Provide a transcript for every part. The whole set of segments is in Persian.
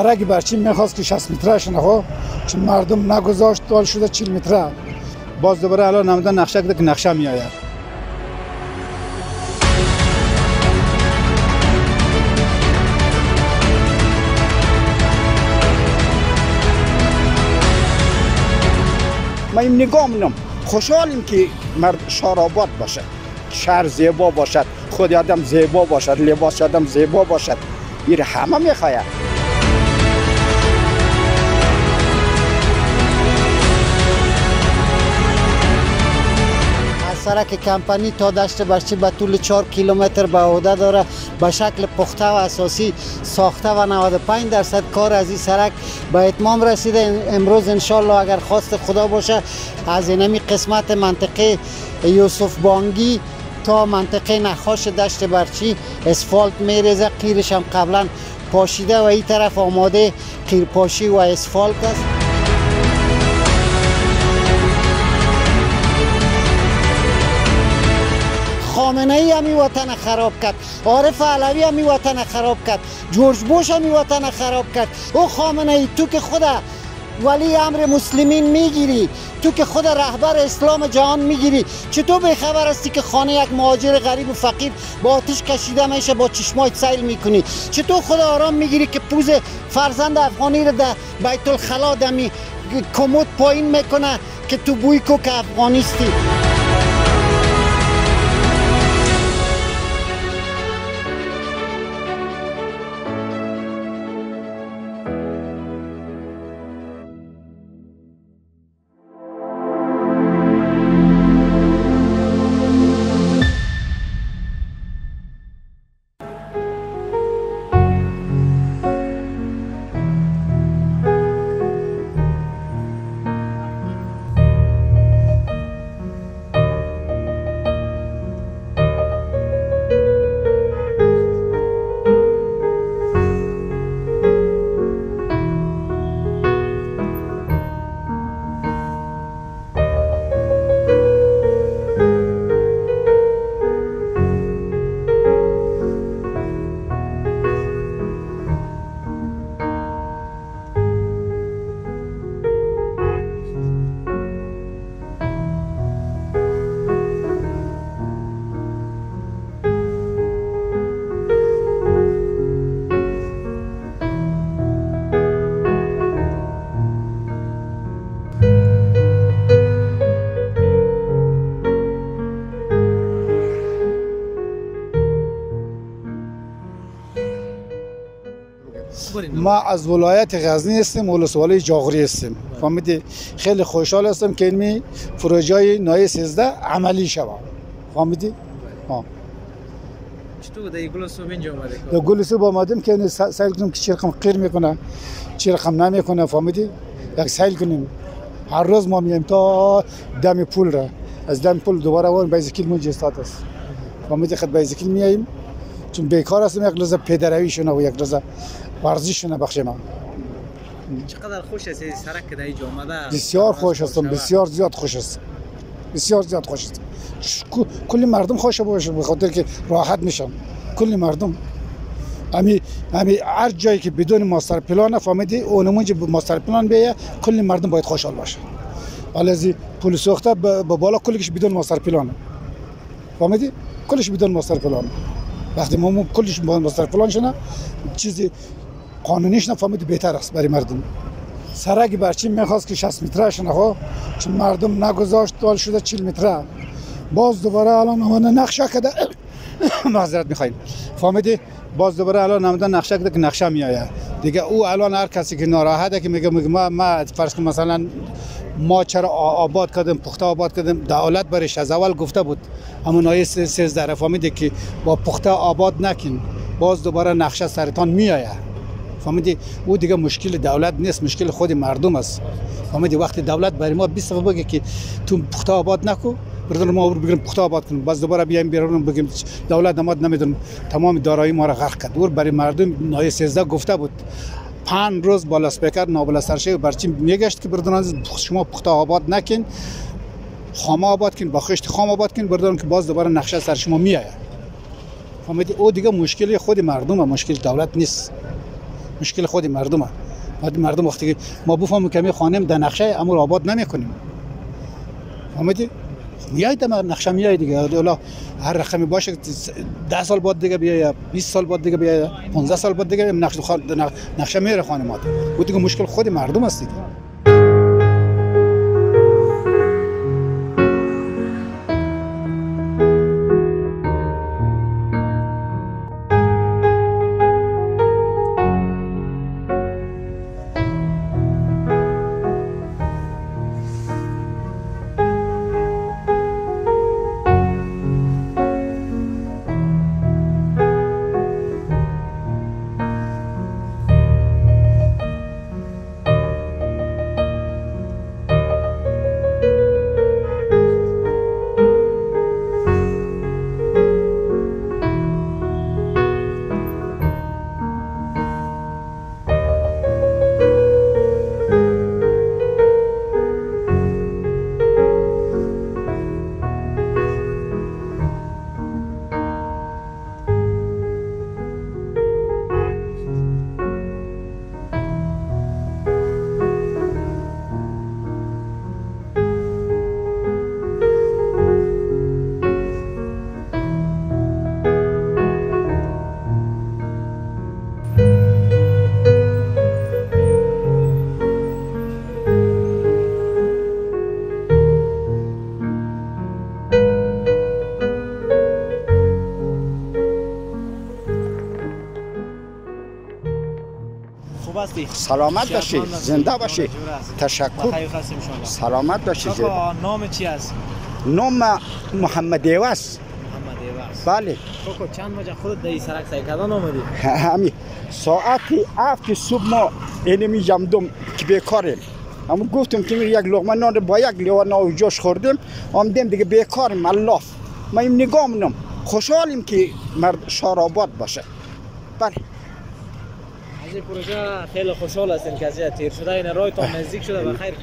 سرک برچی میخواست که 60 مترش نخوا، چون مردم نگذاشت دال شده 40 متره. باز دوباره الان نمیدن نقشه کده که نقشه میآید. ما این نگاه می‌کنم خوشحالیم که شهر آباد باشه، شهر زیبا باشد، خود آدم زیبا باشد، لباس آدم زیبا باشد. این همه میخواید. سرک کمپانی تا دشت برچی به طول 4 کیلومتر به عهده داره، به شکل پخته و اساسی ساخته و 95% کار از این سرک به اتمام رسیده. امروز انشالله اگر خواست خدا باشه از اینمی قسمت منطقه یوسف بانگی تا منطقه نخاش دشت برچی اسفالت میریزه. قیرش هم قبلا پاشیده و این طرف آماده قیرپاشی و اسفالت است. خامنه ای همی وطن خراب کرد، عارف علوی همی وطن خراب کرد، جورج بوش همی وطن خراب کرد. او خامنه ای تو که خود ولی امر مسلمین میگیری، تو که خود رهبر اسلام جهان میگیری، چطور بیخبر هستی که خانه یک مهاجر غریب و فقیر با آتش کشیده میشه با چشمای سیل میکنی؟ چطور خود آرام میگیری که پوز فرزند افغانی رو در بیت الخلا دمی کمد پایین میکنه که تو بوی کو که افغانیستی؟ ما از ولایت غزنی هستیم، ولسوالی جاغوری هستیم. فهمیدی؟ خیلی خوشحال هستم که این پروژه نای 13 عملی شود. فهمیدی؟ چطور در گلسوب اینجا آمده؟ در گلسوب آمدیم که سیل کنیم که چی رقم قیر میکنه، چی رقم نمیکنه. فهمیدی؟ یک سیل کنیم. هر روز ما میایم تا دم پول را، از دم پول دوباره اون بیزیکل مون جستات است. فهمیدی؟ خود بیزیکل میایم چون بیکار هستم، یک روز پیدروی شونه و یک روز ورزش شونه بخش ما. چقدر خوش است این سرک که در اینجا آمده؟ بسیار خوش هستم، بسیار زیاد خوش است، بسیار زیاد خوش است. کلی مردم خوش باشه به خاطر که راحت میشن. کلی مردم همی هر جایی که بدون ماستر پلان فهمیدی اونمون که ماستر پلان بیه کلی مردم باید خوشحال باشه. ولی از پول سوخته به بالا کلیش بدون ماستر پلان. فهمیدی؟ کلیش بدون ماستر پلان. وقتی ما کلیش با ماستر پلان شونه چیزی قانونیش نفهمید بهتر است برای مردم. سرک برچی میخواست که 60 مترش نخوا، چون مردم نگذاشت دال شده 40 متره. باز دوباره الان آمده نقشه کده معذرت میخوایم. فهمیدی؟ باز دوباره الان آمده نقشه کده که نقشه میآید دیگه. او الان هر کسی که ناراحته که میگه ما فرض کن مثلا ما چرا آباد کردیم، پخته آباد کردیم، دولت برش از اول گفته بود همون آیه 13 فهمیدی که با پخته آباد نکن، باز دوباره نقشه سرتان میآید. فهمیدی؟ او دیگه مشکل دولت نیست، مشکل خود مردم است. فهمیدی؟ وقتی دولت برای ما 20 دفعه بگه که تو پخته آباد نکو، بردن ما بگیم پخته آباد کنیم، باز دوباره بیایم بیرون بگیم دولت نماد نمیدون تمام دارایی ما را غرق کرد. اور برای مردم نای 13 گفته بود 5 روز بالا اسپیکر نابل سرشه برچی میگشت که بردن شما پخته آباد نکن، خام آباد کن، با خشت خام آباد کن، بردن که باز دوباره نقشه سر شما میآید. فهمیدی؟ او دیگه مشکل خود مردم و مشکل دولت نیست. مشکل خود مردمه. مردم وقتی که ما بفهمیم که می خانم در نقشه امور آباد نمیکنیم. فهمیدی؟ میاید ما نقشه میاید دیگه. حالا هر رقمی باشه 10 سال بعد دیگه بیا یا 20 سال بعد دیگه بیا 15 سال بعد دیگه نقشه میره خانمات. و دیگه مشکل خود مردم است دیگه. سلامت باشی، زنده باشی. تشکر. سلامت باشی. نام چی است؟ نام محمد ایواز. محمد ایواز. بله. چند وجه خودت در این سرک سایکدان آمدی؟ همین ساعت 7 صبح ما اینمی جمدم که بیکاریم. اما گفتم که یک لقمه نان با یک لیوان آب جوش خوردیم. آمدیم دیگه بیکاریم. الله. ما این نگاه منم. خوشحالیم که شهر آباد باشه. بله. از این پروژه خیلی خوشحال هستیم که از تیر شده این رای تا نزدیک شده بخیر.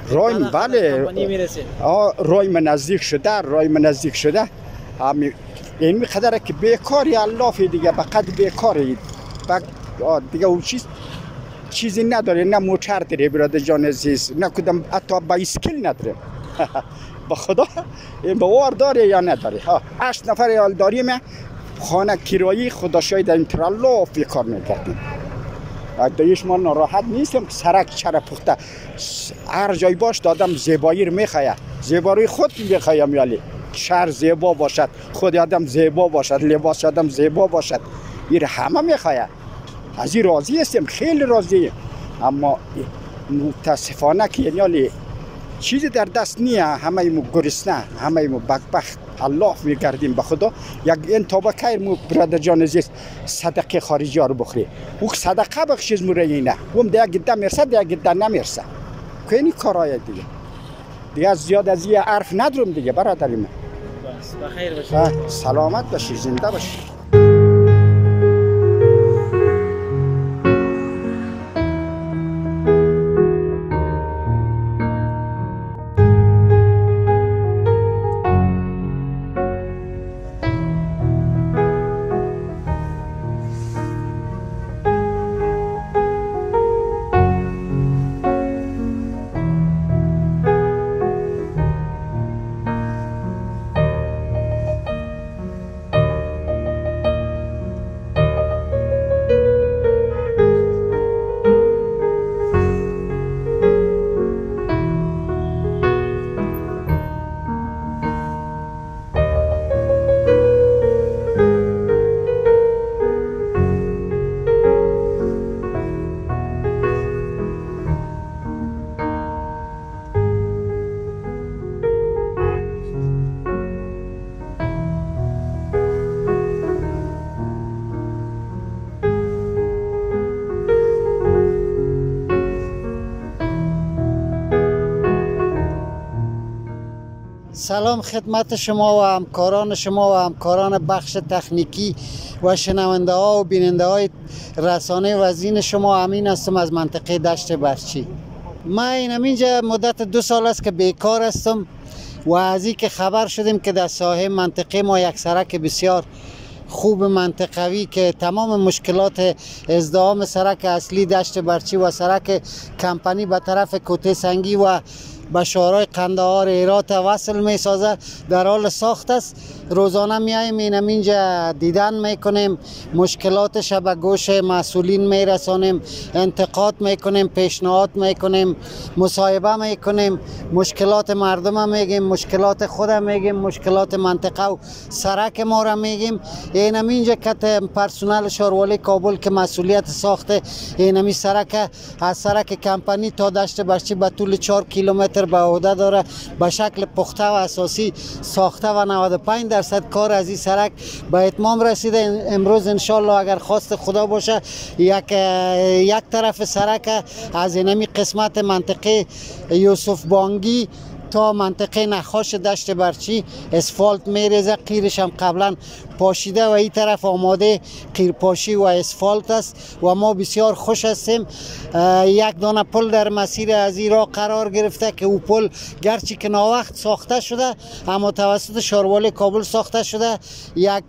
رای بله. رای من نزدیک شده. همین این می‌خدره که بیکاری الله دیگه فقط بیکاری. دیگه اون چیزی نداره، نه موتر داره برادر جان عزیز، نه کدام حتی بایسکل نداره. با خدا این باور داره یا نداره؟ 8 نفر یال داریم. خانه کرایی خدا شاید این ترالو فکر می‌کردیم. دایش ما ناراحت نیستم که سرک چرا پخته هر جای باش دادم زیبایی رو میخواه، زیبایی خود میخواه میالی شهر زیبا باشد، خود آدم زیبا باشد، لباس آدم زیبا باشد، این همه میخواه. از این راضی هستیم، خیلی راضی. اما متاسفانه که یعنی چیزی در دست نیه، همه ایمو گرسنه، همه ایمو بدبخت الله میگردیم. به خدا یک این طبقه مو برادر جان عزیز صدقه خارجی ها رو بخوری، او صدقه بخشیز موره نه، اون دیگه گده میرسه دیگه گده نمیرسه. که اینی کارهای دیگه از زیاد از یه عرف ندارم دیگه برادری من. بس بخیر باشی. سلامت باشی، زنده باشی. سلام خدمت شما و همکاران شما و همکاران بخش تکنیکی و شنونده ها و بیننده های رسانه وزین شما. امین هستم از منطقه دشت برچی. من اینجا مدت 2 سال است که بیکار هستم و از این که خبر شدیم که در ساحه منطقه ما یک سرک بسیار خوب منطقوی که تمام مشکلات ازدحام سرک اصلی دشت برچی و سرک کمپانی به طرف کوته سنگی و به شهرهای قندهار هرات وصل می سازه در حال ساخت است. روزانه میایم اینجا دیدن میکنیم، مشکلاتش به گوش مسئولین میرسانیم، انتقاد میکنیم، پیشنهاد میکنیم، مصاحبه میکنیم، مشکلات مردم میگیم، مشکلات خود میگیم، مشکلات منطقه و سرک ما را میگیم. اینجا که پرسنل شهروالی کابل که مسئولیت ساخت اینمی سرک از سرک کمپانی تا دشت برچی به طول 4 کیلومتر به عهده داره، به شکل پخته و اساسی ساخته و 95% کار از این سرک به اتمام رسیده. امروز انشالله اگر خواست خدا باشه یک طرف سرک از اینمی قسمت منطقه یوسف بانگی تا منطقه نخاش دشت برچی اسفالت میریزه. قیرش هم قبلا پاشیده و این طرف آماده قیرپاشی و اسفالت است و ما بسیار خوش هستیم. یک دانه پل در مسیر از این راه قرار گرفته که او پل گرچه که ناوقت ساخته شده اما توسط شهروالی کابل ساخته شده. یک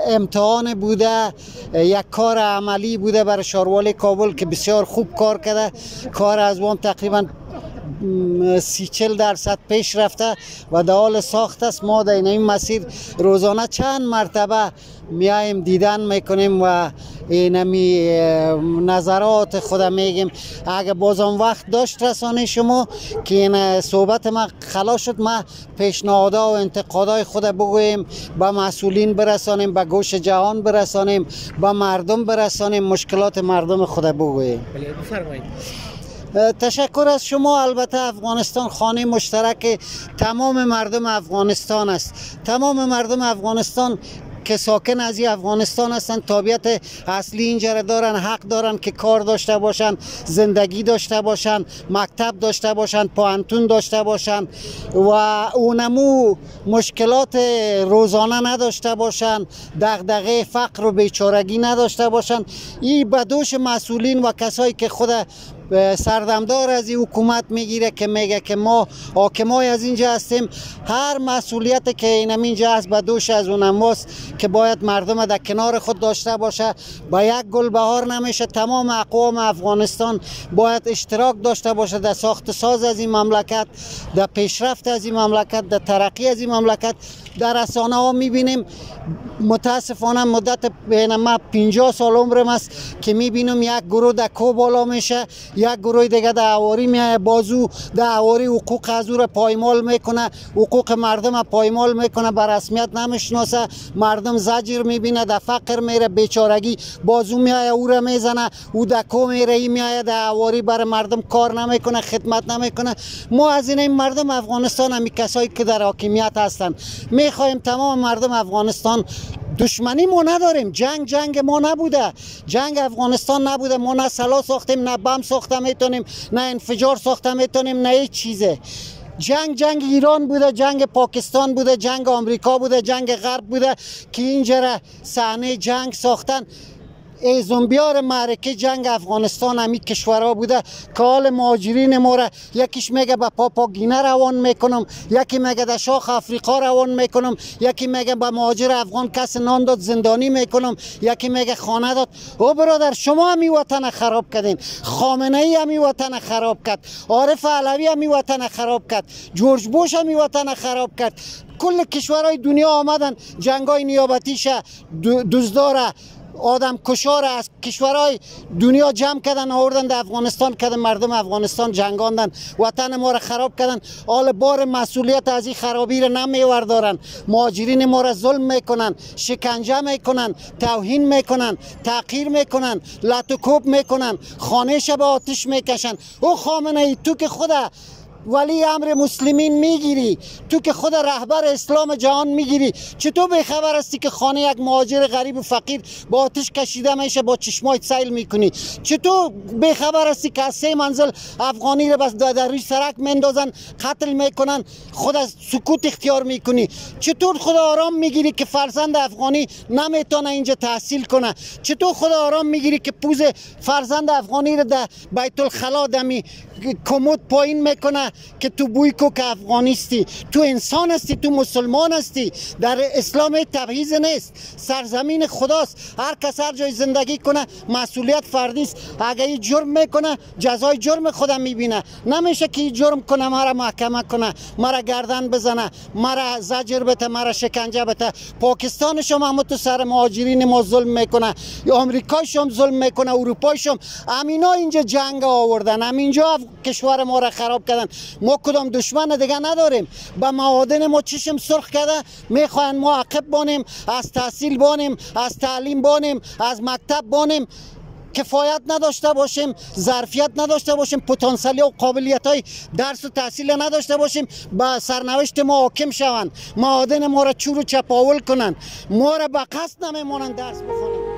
امتحان بوده، یک کار عملی بوده برای شهروالی کابل که بسیار خوب کار کرده. کار از وان تقریبا 30-40% پیش رفته و در حال ساخت است. ما در این مسیر روزانه چند مرتبه میایم دیدن میکنیم و اینمی نظرات خود میگیم. اگه بازم وقت داشت رسانه شما که این صحبت ما خلاص شد، ما پیشنهادها و انتقادهای خود بگوییم، به مسئولین برسانیم، به گوش جهان برسانیم، به مردم برسانیم، مشکلات مردم خود بگوییم. بفرمایید. تشکر از شما. البته افغانستان خانه مشترک تمام مردم افغانستان است. تمام مردم افغانستان که ساکن از این افغانستان هستند طبیعت اصلی اینجا را دارن، حق دارن که کار داشته باشن، زندگی داشته باشن، مکتب داشته باشن، پانتون داشته باشن و اونمو مشکلات روزانه نداشته باشن، دغدغه فقر و بیچارگی نداشته باشن. این به دوش مسئولین و کسایی که خود سردمدار از این حکومت میگیره که میگه که ما حاکمای از اینجا هستیم. هر مسئولیت که اینجا هست به دوش از اونماست که باید مردم در کنار خود داشته باشه. با یک گل بهار نمیشه. تمام اقوام افغانستان باید اشتراک داشته باشه در ساخت ساز از این مملکت، در پیشرفت از این مملکت، در ترقی از این مملکت. در رسانه ها میبینیم متاسفانه مدت ما 50 سال عمرم است که میبینم یک گروه در کو بالا میشه، یک گروه دیگه در اواری میای بازو در اواری حقوق از او را پایمال میکنه، حقوق مردم پایمال میکنه، به رسمیت نمیشناسه، مردم زجر میبینه، در فقر میره، بیچارگی بازو میای او را میزنه، او در کو میره، ای میای در اواری برای مردم کار نمیکنه، خدمت نمیکنه. ما از این مردم افغانستان همی کسایی که در حاکمیت هستن میخوایم تمام مردم افغانستان دشمنی ما نداریم. جنگ ما نبوده، جنگ افغانستان نبوده. ما نه سلاح ساختیم، نه بم ساخته میتونیم، نه انفجار ساخته میتونیم، نه هیچ چیزه. جنگ ایران بوده، جنگ پاکستان بوده، جنگ آمریکا بوده، جنگ غرب بوده که اینجا را صحنه جنگ ساختن. ای زنبیار معرکه جنگ افغانستان همی کشورها بوده که حال مهاجرین ما را یکیش میگه به پاپا گینه روان میکنم، یکی میگه در شاخ افریقا روان میکنم، یکی میگه به مهاجر افغان کس نان داد زندانی میکنم، یکی میگه خانه داد. او برادر شما همی وطن خراب کردین، خامنه ای همی وطن خراب کرد، عارف علوی همی وطن خراب کرد، جورج بوش همی وطن خراب کرد. کل کشورهای دنیا آمدن جنگای نیابتیش دزدار آدم کشار از کشورهای دنیا جمع کردن آوردن در افغانستان کردن، مردم افغانستان جنگاندن، وطن ما را خراب کردن. حال بار مسئولیت از این خرابی را نمیوردارن. مهاجرین ما را ظلم میکنن، شکنجه میکنن، توهین میکنن، تحقیر میکنن، لط و کوب میکنن، خانه‌ش به آتش میکشن. او خامنه ای تو که خدا ولی امر مسلمین میگیری، تو که خود رهبر اسلام جهان میگیری، چطور بخبر هستی که خانه یک مهاجر غریب و فقیر با آتش کشیده میشه با چشمایت سیل میکنی؟ چطور بخبر هستی که از 3 منزل افغانی رو بس در روی سرک مندازن قتل میکنن خود از سکوت اختیار میکنی؟ چطور خود آرام میگیری که فرزند افغانی نمیتونه اینجا تحصیل کنه؟ چطور خود آرام میگیری که پوز فرزند افغانی رو در بیت الخلا دمی کمد پایین میکنه که تو بوی کو که افغانیستی، تو انسان هستی، تو مسلمان هستی. در اسلام تبعیض نیست، سرزمین خداست، هر کس هر جای زندگی کنه مسئولیت فردی است. اگه این جرم میکنه جزای جرم خودم میبینه. نمیشه که این جرم کنه مرا محکمه کنه، مرا گردن بزنه، مرا زجر بده، مرا شکنجه بده. پاکستان شما هم تو سر مهاجرین ما ظلم میکنه، آمریکای شما ظلم میکنه، اروپای شما. امینا اینجا جنگ آوردن، همینجا کشور ما را خراب کردن. ما کدام دشمن دیگه نداریم. با معادن ما چشم سرخ کرده، میخواین ما عقب بانیم، از تحصیل بانیم، از تعلیم بانیم، از مکتب بانیم، کفایت نداشته باشیم، ظرفیت نداشته باشیم، پتانسیل و قابلیت های درس و تحصیل نداشته باشیم، با سرنوشت ما حاکم شوند، معادن ما را چور و چپاول کنند، ما را به قصد نمیمونند درس بخونیم.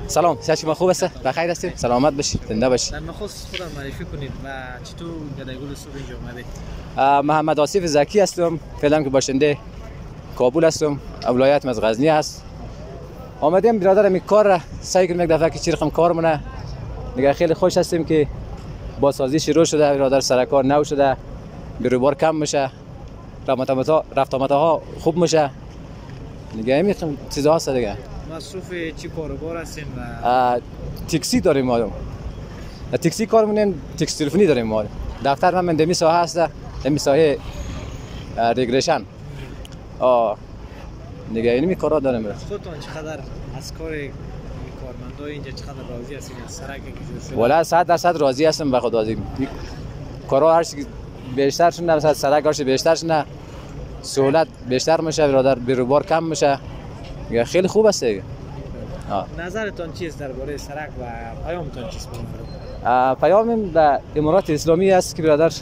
سلام، صحت شما خوب است؟ بخیر هستید؟ سلامت باشید، زنده باشید. در نخست خودم معرفی کنید و چطور گدایگل صبح اینجا اومدید؟ محمد آصف زکی هستم، فعلا که باشنده کابل هستم، ولایت از غزنی است. آمدیم برادرم این کار را سعی کنیم یک دفعه که چی رقم کار مونه. دیگه خیلی خوش هستیم که بازسازی شروع شده، برادر سرکار نو شده، بیروبار کم میشه، رفت آمدها خوب میشه. دیگه همین چیزا هست دیگه. مصروف چی کاروبار هستین و تاکسی داریم ما. تاکسی کار می‌کنیم، تاکسی تلفنی داریم ما. دفتر من دمی ساحه هست، دمی ساحه ریگریشن. دیگه اینمی کارا داریم. خودتون چقدر از کار کارمندای اینجا چقدر راضی هستین از سرک که جور شده؟ والا 100% راضی هستم به خدا. کارا هر چی بیشتر شد، مثلا سرک هرچی بیشتر شد، سهولت بیشتر میشه، برادر بیروبار کم میشه. دیگه خیلی خوب است دیگه. نظرتون چیست درباره سرک و پیامتون چیست؟ پیامم به امارات اسلامی است که برادر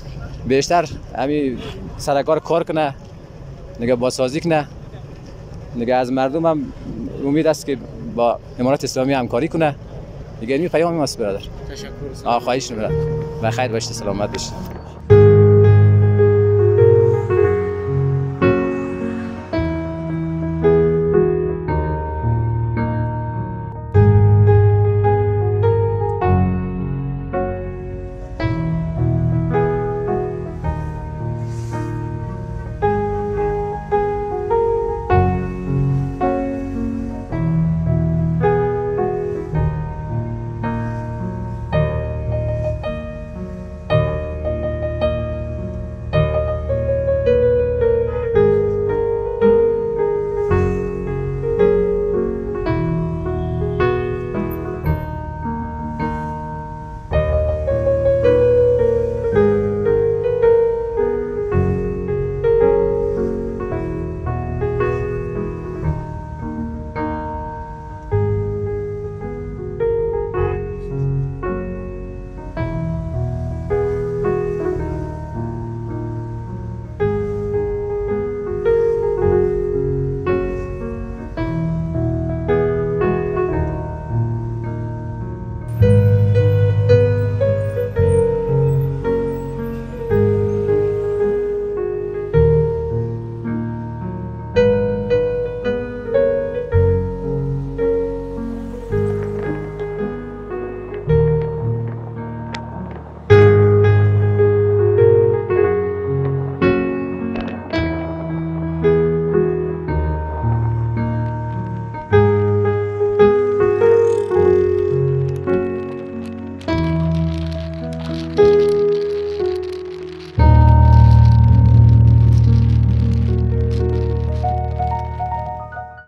بیشتر همین سرکار کار کنه، دیگه بازسازی کنه. دیگه از مردم هم امید است که با امارات اسلامی همکاری کنه. دیگه این پیامم است برادر. تشکر. خواهش می‌کنم. بخیر باشید، سلامت باشید.